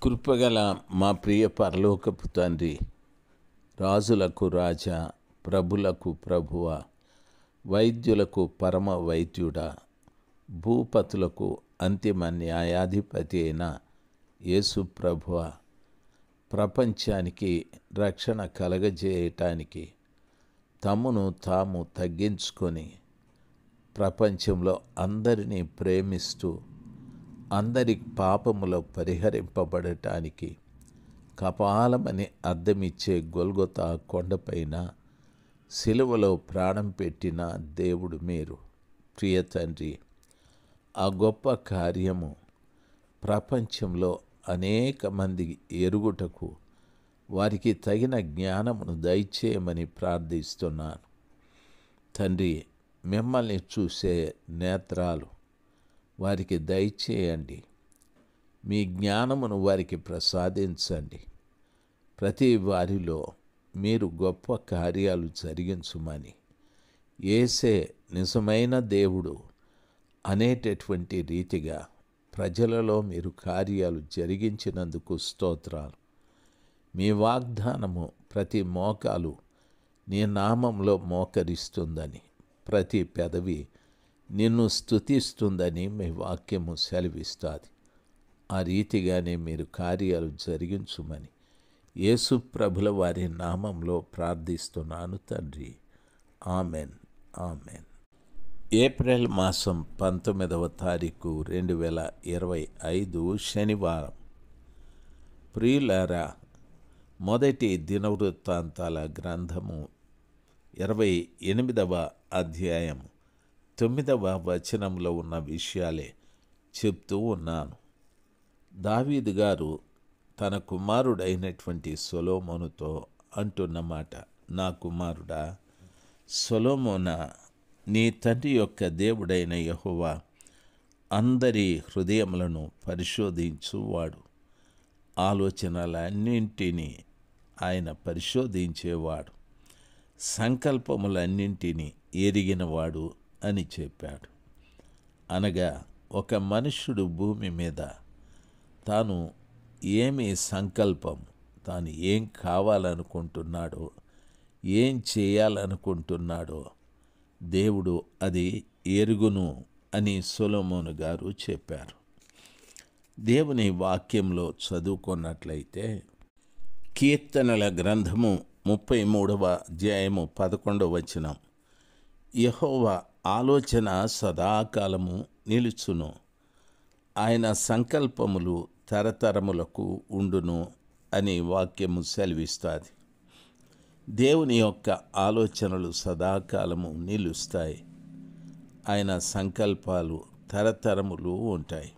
కృపగల మా ప్రియ పరలోకపు తండ్రి, రాజులకు రాజా, ప్రభులకు ప్రభువ, వైద్యులకు పరమ వైద్యుడా, భూపతులకు అంతిమ న్యాయాధిపతి అయిన యేసు ప్రభువ, ప్రపంచానికి రక్షణ కలగజేయటానికి తమను తాము తగ్గించుకొని ప్రపంచంలో అందరినీ ప్రేమిస్తూ అందరి పాపములో పరిహరింపబడటానికి కపాలమని అద్దమిచ్చే గొల్గొతా కొండపైన సిలువలో ప్రాణం పెట్టిన దేవుడు మీరు. ప్రియ తండ్రి, ఆ గొప్ప కార్యము ప్రపంచంలో అనేక మంది ఎరుగుటకు వారికి తగిన జ్ఞానమును దయచేయమని ప్రార్థిస్తున్నాను. తండ్రి, మిమ్మల్ని చూసే నేత్రాలు వారికి దయచేయండి. మీ జ్ఞానమును వారికి ప్రసాదించండి. ప్రతి వారిలో మీరు గొప్ప కార్యాలు జరిగించుమని, యేసే నిజమైన దేవుడు అనేటటువంటి రీతిగా ప్రజలలో మీరు కార్యాలు జరిగించినందుకు స్తోత్రాలు. మీ వాగ్దానము ప్రతి మోకాలు నీ నామంలో మోకరిస్తుందని, ప్రతి పెదవి నిన్ను స్తుతిస్తుందని మీ వాక్యము సెలవిస్తుంది. ఆ రీతిగానే మీరు కార్యాలు జరిగించుమని యేసు ప్రభుల వారి నామంలో ప్రార్థిస్తున్నాను తండ్రి. Amen, amen. ఏప్రిల్ మాసం 19వ తారీఖు 2025 శనివారం. ప్రియులారా, మొదటి దినవృత్తాంతాల గ్రంథము 28వ అధ్యాయం 9వ వచనంలో ఉన్న విషయాలే చెప్తూ ఉన్నాను. దావీదు గారు తన కుమారుడైనటువంటి సొలొమోనుతో అంటున్నమాట, నా కుమారుడా సొలొమోనా, నీ తండ్రి యొక్క దేవుడైన యెహోవా అందరి హృదయములను పరిశోధించువాడు, ఆలోచనలన్నింటినీ ఆయన పరిశోధించేవాడు, సంకల్పములన్నింటినీ ఎరిగినవాడు అని చెప్పాడు. అనగా ఒక మనుష్యుడు భూమి మీద తాను ఏమి సంకల్పం, తాను ఏం కావాలనుకుంటున్నాడో, ఏం చేయాలనుకుంటున్నాడో దేవుడు అది ఎరుగును అని సొలొమోను గారు చెప్పారు. దేవుని వాక్యంలో చదువుకున్నట్లయితే కీర్తనల గ్రంథము 33వ అధ్యాయము 11వ వచనం, యెహోవా ఆలోచన సదాకాలము నిలుచును, ఆయన సంకల్పములు తరతరములకు ఉండును అని వాక్యము సెలవిస్తుంది. దేవుని యొక్క ఆలోచనలు సదాకాలము నిలుస్తాయి. ఆయన సంకల్పాలు తరతరములు ఉంటాయి.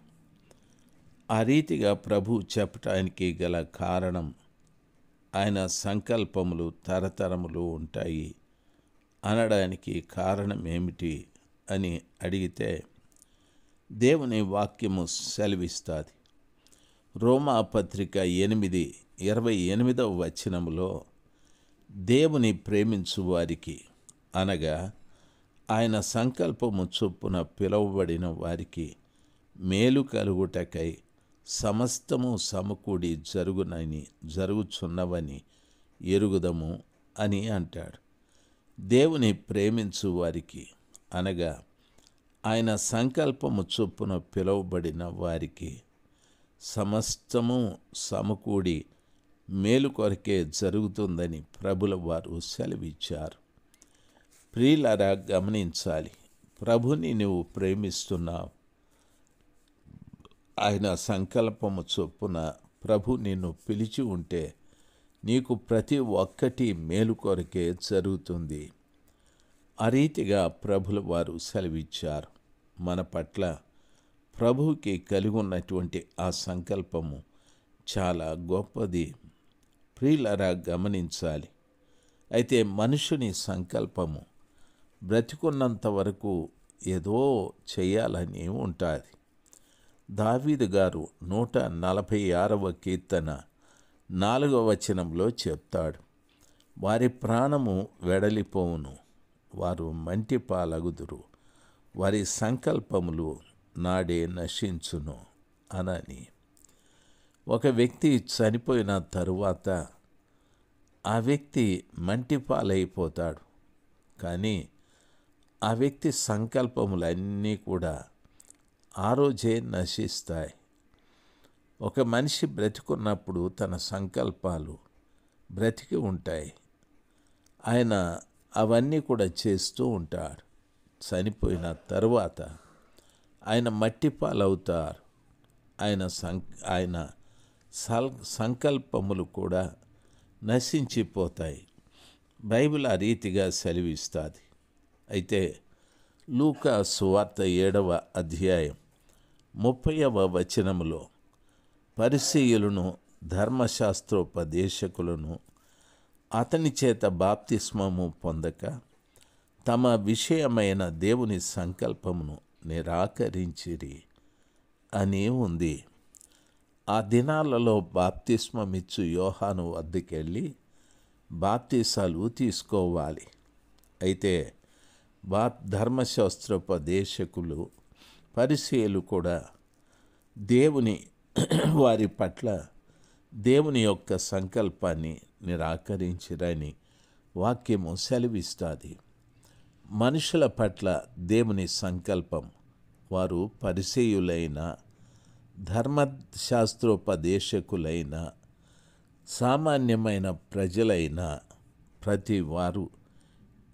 ఆ రీతిగా ప్రభు చెప్పటానికి గల కారణం, ఆయన సంకల్పములు తరతరములు ఉంటాయి అనడానికి కారణం ఏమిటి అని అడిగితే దేవుని వాక్యము సెలవిస్తుంది. రోమా పత్రిక 8:28వ వచనములో, దేవుని ప్రేమించు వారికి, అనగా ఆయన సంకల్పము చొప్పున పిలువబడిన వారికి మేలు కలుగుటకై సమస్తము సమకూడి జరుగుచున్నవని ఎరుగుదము అని అంటాడు. దేవుని ప్రేమించు వారికి, అనగా ఆయన సంకల్పము చొప్పున పిలువబడిన వారికి సమస్తము సమకూడి మేలు కొరకే జరుగుతుందని ప్రభుల వారు సెలవిచ్చారు. ప్రియులారా, గమనించాలి, ప్రభుని నువ్వు ప్రేమిస్తున్నావు. ఆయన సంకల్పము చొప్పున ప్రభు నిన్ను పిలిచి ఉంటే నీకు ప్రతి ఒక్కటి మేలు కొరకే జరుగుతుంది. ఆ రీతిగా ప్రభుల వారు సెలవిచ్చారు. మన పట్ల ప్రభువుకి కలిగి ఉన్నటువంటి ఆ సంకల్పము చాలా గొప్పది. ప్రియులారా, గమనించాలి. అయితే మనుషుని సంకల్పము బ్రతికున్నంత వరకు ఏదో చేయాలని ఉంటుంది. దావీదు గారు 146వ కీర్తన 4వ వచనంలో చెప్తాడు, వారి ప్రాణము వెడలిపోవును, వారు మంటి పాలగుదురు, వారి సంకల్పములు నాడే నశించును అనని. ఒక వ్యక్తి చనిపోయిన తరువాత ఆ వ్యక్తి మంటి పాలైపోతాడు. కానీ ఆ వ్యక్తి సంకల్పములన్నీ కూడా ఆ రోజే నశిస్తాయి. ఒక మనిషి బ్రతికున్నప్పుడు తన సంకల్పాలు బ్రతికి ఉంటాయి. ఆయన అవన్నీ కూడా చేస్తూ ఉంటాడు. చనిపోయిన తరువాత ఆయన మట్టి పాలవుతారు. ఆయన సంకల్పములు కూడా నశించిపోతాయి. బైబిల్ ఆ రీతిగా సెలవిస్తుంది. అయితే లూకా సువార్త 7వ అధ్యాయం 30వ వచనములో పరిసయ్యులను ధర్మశాస్త్రోపదేశకులను అతని చేత బాప్తిస్మము పొందక తమ విషయమైన దేవుని సంకల్పమును నిరాకరించిరి అని ఉంది. ఆ దినాలలో బాప్తిస్మమిచ్చు యోహాను వద్దకెళ్ళి బాప్తిసాలు తీసుకోవాలి. అయితే ధర్మశాస్త్రోపదేశకులు పరిసయ్యులు కూడా వారి పట్ల దేవుని యొక్క సంకల్పాన్ని నిరాకరించిరని వాక్యము సెలవిస్తుంది. మనుషుల పట్ల దేవుని సంకల్పం వారు పరిసయ్యులైన ధర్మశాస్త్రోపదేశకులైన సామాన్యమైన ప్రజలైన ప్రతి వారు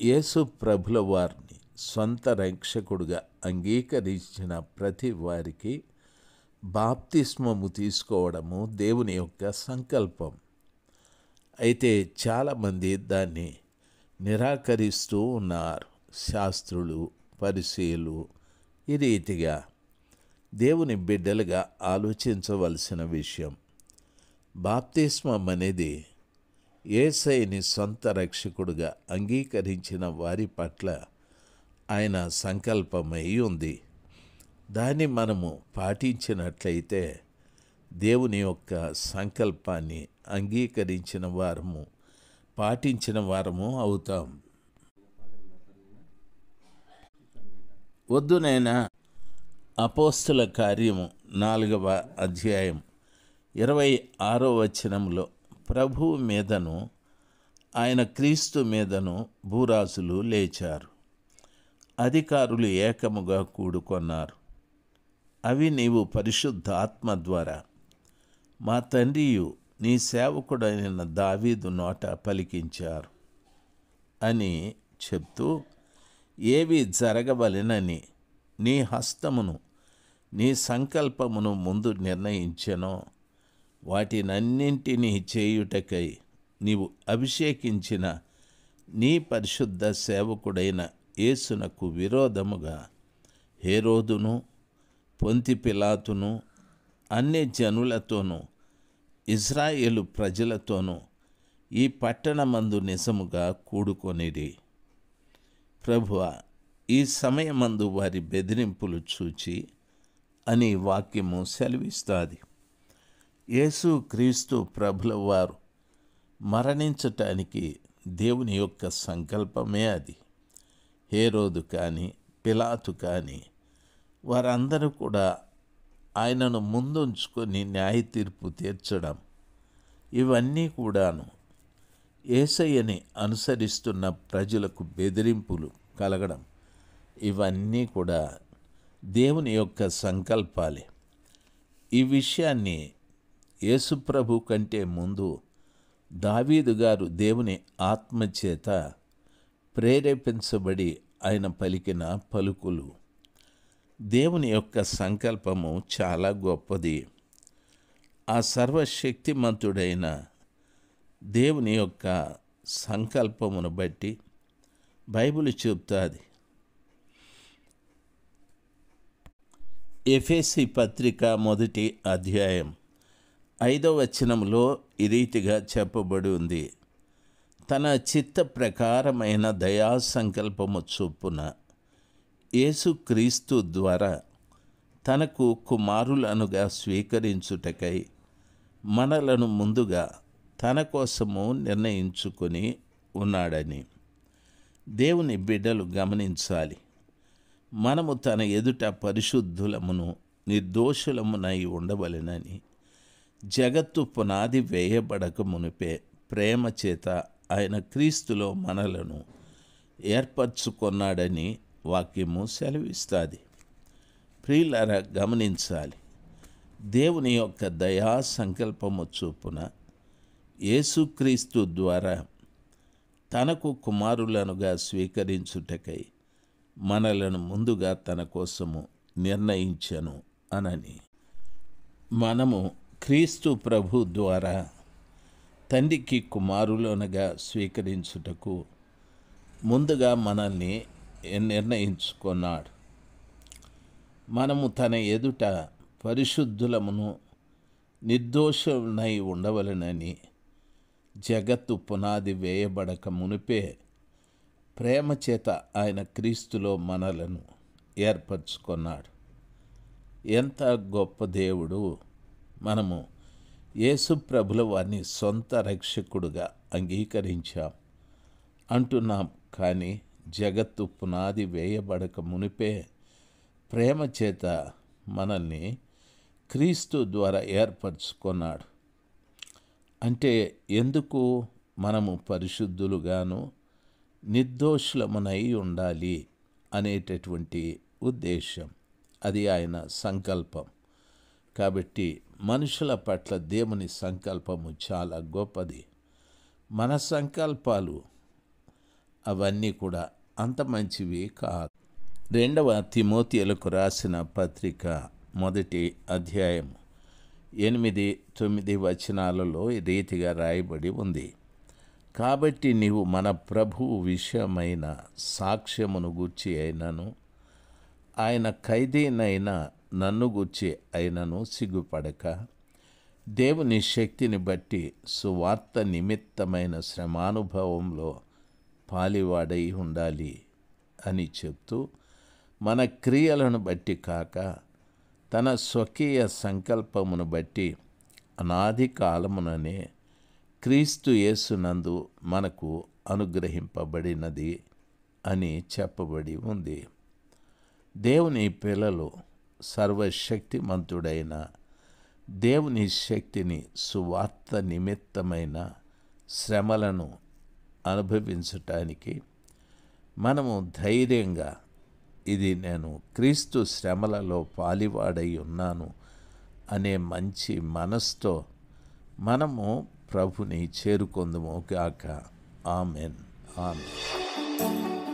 యేసు ప్రభుల వారిని సొంత రక్షకుడుగా అంగీకరించిన ప్రతి వారికి బాప్తిస్మము తీసుకోవడము దేవుని యొక్క సంకల్పం. అయితే చాలామంది దాన్ని నిరాకరిస్తూ ఉన్నారు. శాస్త్రులు, పరిసయ్యులు ఈ రీతిగా దేవుని బిడ్డలుగా ఆలోచించవలసిన విషయం. బాప్తిస్మం అనేది యేసయ్యని సొంత రక్షకుడుగా అంగీకరించిన వారి పట్ల ఆయన సంకల్పమై ఉంది. దాన్ని మనము పాటించినట్లయితే దేవుని యొక్క సంకల్పాన్ని అంగీకరించిన వారము, పాటించిన వారము అవుతాం. వద్దునైనా అపోస్తుల కార్యము 4వ అధ్యాయం 26వ వచనంలో ప్రభువు మీదను ఆయన క్రీస్తు మీదను భూరాజులు లేచారు. అధికారులు ఏకముగా కూడుకొన్నారు. అవి నీవు పరిశుద్ధ ఆత్మ ద్వారా మా తండ్రియు నీ సేవకుడైన దావీదు నోట పలికించారు అని చెప్తూ, ఏవి జరగవలెనని నీ హస్తమును నీ సంకల్పమును ముందు నిర్ణయించెనో వాటినన్నింటినీ చేయుటకై నీవు అభిషేకించిన నీ పరిశుద్ధ సేవకుడైన యేసునకు విరోధముగా హేరోదును, పొంతి పిలాతును, అన్ని జనులతోనూ ఇజ్రాయేలు ప్రజలతోనూ ఈ పట్టణమందు నిజముగా కూడుకొనిరి. ప్రభువా, ఈ సమయమందు వారి బెదిరింపులు చూచి అని వాక్యము సెలవిస్తుంది. యేసు క్రీస్తు ప్రభుల వారు మరణించటానికి దేవుని యొక్క సంకల్పమే అది. హేరోదు కానీ, పిలాతు కానీ వారందరూ కూడా ఆయనను ముందుంచుకొని న్యాయ తీర్పు తీర్చడం, ఇవన్నీ కూడాను యేసయ్యని అనుసరిస్తున్న ప్రజలకు బెదిరింపులు కలగడం, ఇవన్నీ కూడా దేవుని యొక్క సంకల్పాలే. ఈ విషయాన్ని యేసుప్రభు కంటే ముందు దావీదు గారు దేవుని ఆత్మచేత ప్రేరేపించబడి ఆయన పలికిన పలుకులు. దేవుని యొక్క సంకల్పము చాలా గొప్పది. ఆ సర్వశక్తిమంతుడైన దేవుని యొక్క సంకల్పమును బట్టి బైబిల్ చెప్తుంది. ఎఫెసీ పత్రిక 1వ అధ్యాయం 5వ వచనంలో ఈ రీతిగా చెప్పబడి ఉంది. తన చిత్త ప్రకారమైన దయా సంకల్పము చొప్పున యేసుక్రీస్తు ద్వారా తనకు కుమారులనుగా స్వీకరించుటకై మనలను ముందుగా తన కోసము నిర్ణయించుకొని ఉన్నాడని దేవుని బిడ్డలు గమనించాలి. మనము తన ఎదుట పరిశుద్ధులమును నిర్దోషులమునై ఉండవలెనని జగత్తు పునాది వేయబడక మునిపే ప్రేమ చేత ఆయన క్రీస్తులో మనలను ఏర్పరచుకున్నాడని వాక్యము సెలవిస్తుంది. ప్రియులారా, గమనించాలి, దేవుని యొక్క దయా సంకల్పము చొప్పున యేసుక్రీస్తు ద్వారా తనకు కుమారులనుగా స్వీకరించుటకై మనలను ముందుగా తన కోసము నిర్ణయించెను అనని. మనము క్రీస్తు ప్రభు ద్వారా తండ్రికి కుమారులనుగా స్వీకరించుటకు ముందుగా మనల్ని నిర్ణయించుకున్నాడు. మనము తన ఎదుట పరిశుద్ధులమును నిర్దోషులనై ఉండవలెనని జగత్తు పునాది వేయబడక మునిపే ప్రేమ చేత ఆయన క్రీస్తులో మనలను ఏర్పరచుకున్నాడు. ఎంత గొప్ప దేవుడు! మనము యేసు ప్రభుల వారిని సొంత రక్షకుడుగా అంగీకరించాం అంటున్నాం, కానీ జగత్తు పునాది వేయబడక మునిపే ప్రేమ చేత మనల్ని క్రీస్తు ద్వారా ఏర్పరచుకున్నాడు. అంటే ఎందుకు మనము పరిశుద్ధులుగాను నిర్దోషులమునై ఉండాలి అనేటటువంటి ఉద్దేశం. అది ఆయన సంకల్పం. కాబట్టి మనుషుల పట్ల దేవుని సంకల్పము చాలా గొప్పది. మన సంకల్పాలు అవన్నీ కూడా అంత మంచివి కాదు. 2వ తిమోతియులకు రాసిన పత్రిక 1వ అధ్యాయం 8-9 వచనాలలో ఈ రీతిగా రాయబడి ఉంది. కాబట్టి నీవు మన ప్రభువు విషయమైన సాక్ష్యమును గూర్చి అయినను, ఆయన ఖైదీనైన నన్ను గూర్చి అయినను సిగ్గుపడక, దేవుని శక్తిని బట్టి సువార్త నిమిత్తమైన శ్రమానుభవంలో పాలివాడై ఉండాలి అని చెప్తూ, మన క్రియలను బట్టి కాక తన స్వకీయ సంకల్పమును బట్టి అనాది కాలముననే క్రీస్తు యేసునందు మనకు అనుగ్రహింపబడినది అని చెప్పబడి ఉంది. దేవుని పిల్లలు సర్వశక్తిమంతుడైన దేవుని శక్తిని సువార్త నిమిత్తమైన శ్రమలను అనుభవించటానికి మనము ధైర్యంగా, ఇది నేను క్రీస్తు శ్రమలలో పాలివాడై ఉన్నాను అనే మంచి మనసుతో మనము ప్రభుని చేరుకొందుము గాక. ఆమెన్. ఆమెన్.